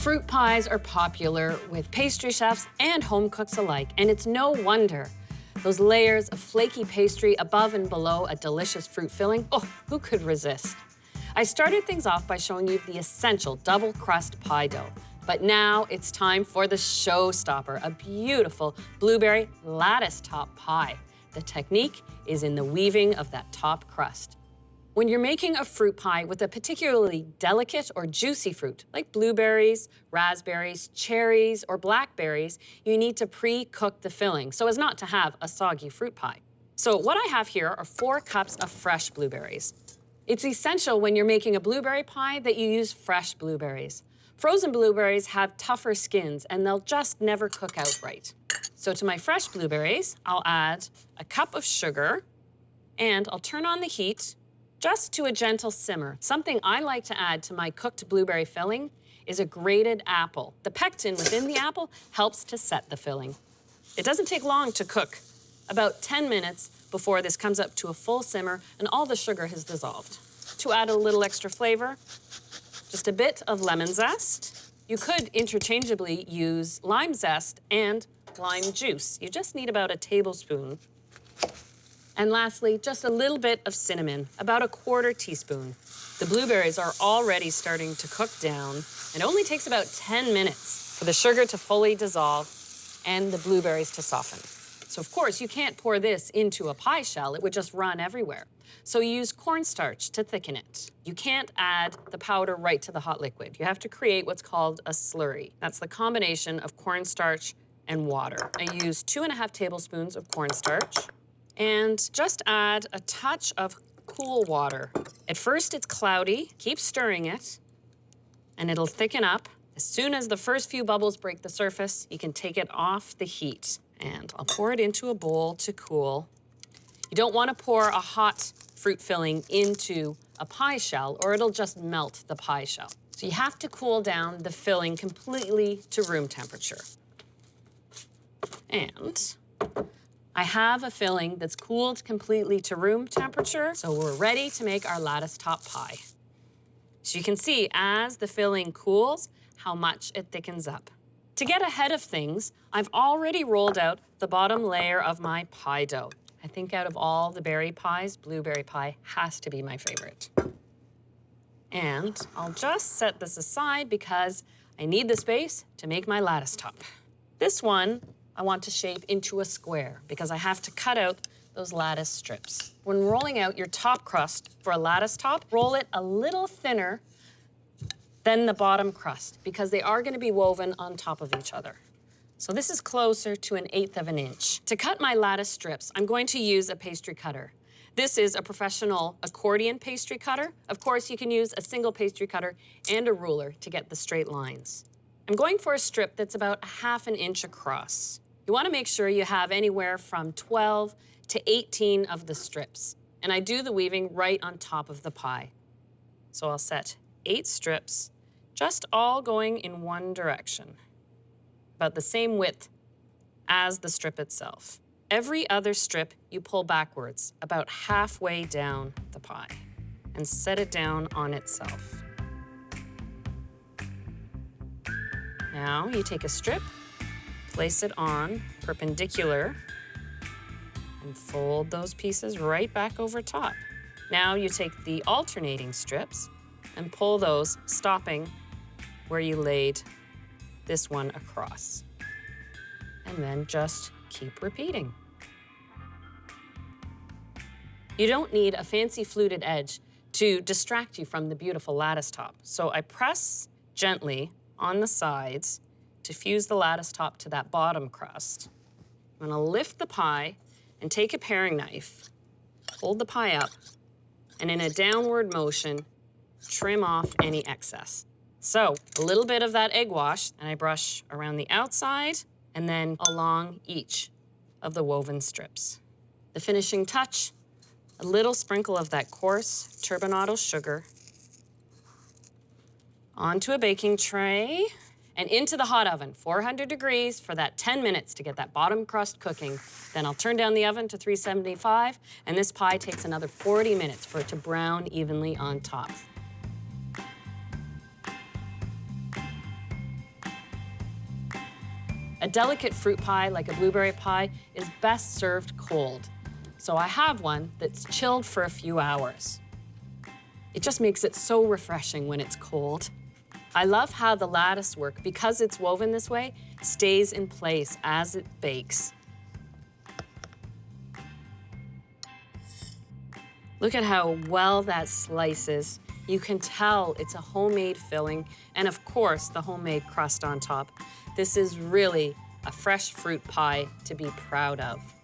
Fruit pies are popular with pastry chefs and home cooks alike, and it's no wonder. Those layers of flaky pastry above and below a delicious fruit filling, oh, who could resist? I started things off by showing you the essential double crust pie dough. But now it's time for the showstopper, a beautiful blueberry lattice top pie. The technique is in the weaving of that top crust. When you're making a fruit pie with a particularly delicate or juicy fruit, like blueberries, raspberries, cherries, or blackberries, you need to pre-cook the filling so as not to have a soggy fruit pie. So what I have here are 4 cups of fresh blueberries. It's essential when you're making a blueberry pie that you use fresh blueberries. Frozen blueberries have tougher skins and they'll just never cook out right. So to my fresh blueberries, I'll add a cup of sugar and I'll turn on the heat just to a gentle simmer. Something I like to add to my cooked blueberry filling is a grated apple. The pectin within the apple helps to set the filling. It doesn't take long to cook, about 10 minutes before this comes up to a full simmer and all the sugar has dissolved. To add a little extra flavor, just a bit of lemon zest. You could interchangeably use lime zest and lime juice. You just need about a tablespoon. And lastly, just a little bit of cinnamon, about a 1/4 teaspoon. The blueberries are already starting to cook down. It only takes about 10 minutes for the sugar to fully dissolve and the blueberries to soften. So of course, you can't pour this into a pie shell. It would just run everywhere. So you use cornstarch to thicken it. You can't add the powder right to the hot liquid. You have to create what's called a slurry. That's the combination of cornstarch and water. I use 2½ tablespoons of cornstarch. And just add a touch of cool water. At first it's cloudy, keep stirring it, and it'll thicken up. As soon as the first few bubbles break the surface, you can take it off the heat. And I'll pour it into a bowl to cool. You don't want to pour a hot fruit filling into a pie shell or it'll just melt the pie shell. So you have to cool down the filling completely to room temperature. And I have a filling that's cooled completely to room temperature, so we're ready to make our lattice top pie. So you can see as the filling cools, how much it thickens up. To get ahead of things, I've already rolled out the bottom layer of my pie dough. I think out of all the berry pies, blueberry pie has to be my favorite. And I'll just set this aside because I need the space to make my lattice top. This one I want to shape into a square because I have to cut out those lattice strips. When rolling out your top crust for a lattice top, roll it a little thinner than the bottom crust because they are going to be woven on top of each other. So this is closer to 1/8 of an inch. To cut my lattice strips, I'm going to use a pastry cutter. This is a professional accordion pastry cutter. Of course, you can use a single pastry cutter and a ruler to get the straight lines. I'm going for a strip that's about 1/2 inch across. You want to make sure you have anywhere from 12 to 18 of the strips. And I do the weaving right on top of the pie. So I'll set 8 strips, just all going in one direction, about the same width as the strip itself. Every other strip you pull backwards, about halfway down the pie, and set it down on itself. Now you take a strip, place it on perpendicular, and fold those pieces right back over top. Now you take the alternating strips and pull those, stopping where you laid this one across. And then just keep repeating. You don't need a fancy fluted edge to distract you from the beautiful lattice top. So I press gently on the sides to fuse the lattice top to that bottom crust. I'm gonna lift the pie and take a paring knife, hold the pie up, and in a downward motion, trim off any excess. So a little bit of that egg wash, and I brush around the outside and then along each of the woven strips. The finishing touch, a little sprinkle of that coarse turbinado sugar onto a baking tray and into the hot oven, 400 degrees for that 10 minutes to get that bottom crust cooking. Then I'll turn down the oven to 375, and this pie takes another 40 minutes for it to brown evenly on top. A delicate fruit pie, like a blueberry pie, is best served cold. So I have one that's chilled for a few hours. It just makes it so refreshing when it's cold. I love how the lattice work, because it's woven this way, stays in place as it bakes. Look at how well that slices. You can tell it's a homemade filling, and of course, the homemade crust on top. This is really a fresh fruit pie to be proud of.